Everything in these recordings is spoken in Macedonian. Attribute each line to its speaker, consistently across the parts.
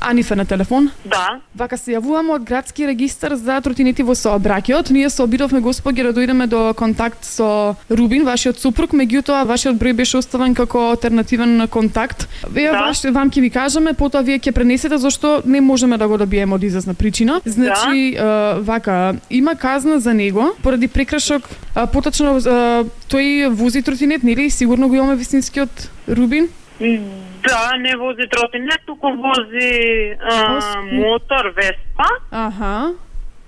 Speaker 1: Анифа на телефон.
Speaker 2: Да.
Speaker 1: Вака се јавуваме од градски регистар за тротинети во сообраќајот. Ние се обидовме господи да дојдеме до контакт со Рубин, вашиот супруг, меѓутоа вашиот број беше оставен како алтернативен контакт. Вие вам ќе ви кажеме, потоа вие ќе пренесете зашто не можеме да го добиеме од известна причина. Значи, вака, има казна за него поради прекршок, поточно тој вози тротинет, нели? Сигурно го имаме вистинскиот Рубин?
Speaker 2: Да, не вози тротинет, туку вози мотор Веспа.
Speaker 1: Аха.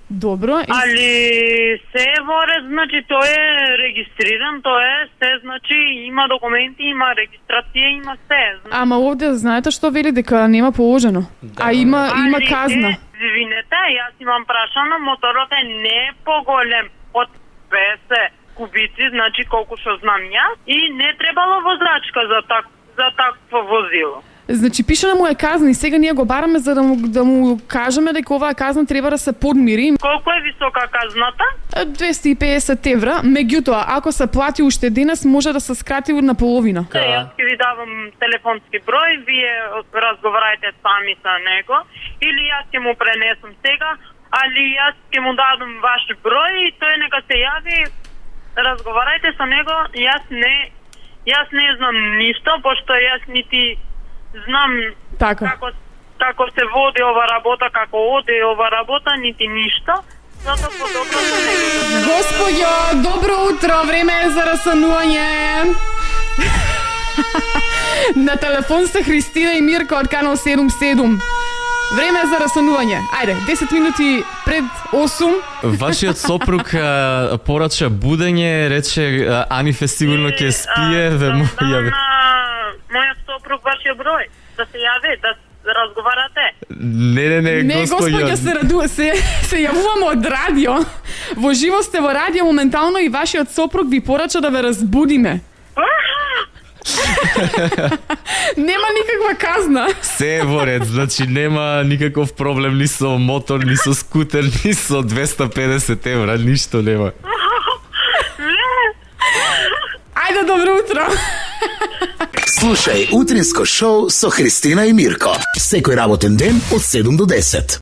Speaker 1: Добро.
Speaker 2: Али се во ред, значи тој е регистриран, тоа е се, значи има документи, има регистрација, има се.
Speaker 1: Ама овде знаете што вели дека нема положено. А има казна.
Speaker 2: Извинете, јас имам прашано, моторот е не поголем од 50 кубици, значи колку што знам јас, и не требало возачка за такво возило.
Speaker 1: Значи пишана му е казна и сега ние го бараме за да му кажеме дека оваа казна треба да се подмири.
Speaker 2: Колку е висока казната?
Speaker 1: 250 евра, меѓутоа ако се плати уште денес може да се скрати на половина.
Speaker 2: Јас ќе ви давам телефонски број, вие разговарајте сами со него или јас ќе му пренесам сега, али јас ќе му дадам ваш број и тој нека се јави, разговарајте со него. Јас не знам ништо, пошто јас нити знам како се води ова работа, како оди ова работа, нити ништо. Затоа подобро се него.
Speaker 1: Господјо, добро утро, време е за расанување. На телефон се Христина и Мирко од канал 77. Време е за расанување. Ајде, 10 минути пред 8.
Speaker 3: Вашиот сопруг порача будење, рече Анифе сигурно ќе спие, ве му јави.
Speaker 2: Мојот сопруг вашиот број, да се јави, да разговарате.
Speaker 3: Не,
Speaker 1: господјо, се јавуваме од радио. Во живо сте во радио моментално и вашиот сопруг ви порача да ве разбудиме. Нема никаква казна.
Speaker 3: Се е во ред, значи нема никаков проблем ни со мотор, ни со скутер, ни со 250 евра, ништо нема.
Speaker 1: Ајде, добро утро.
Speaker 4: Слушај утринско шоу со Христина и Мирко. Секој работен ден од 7 до 10.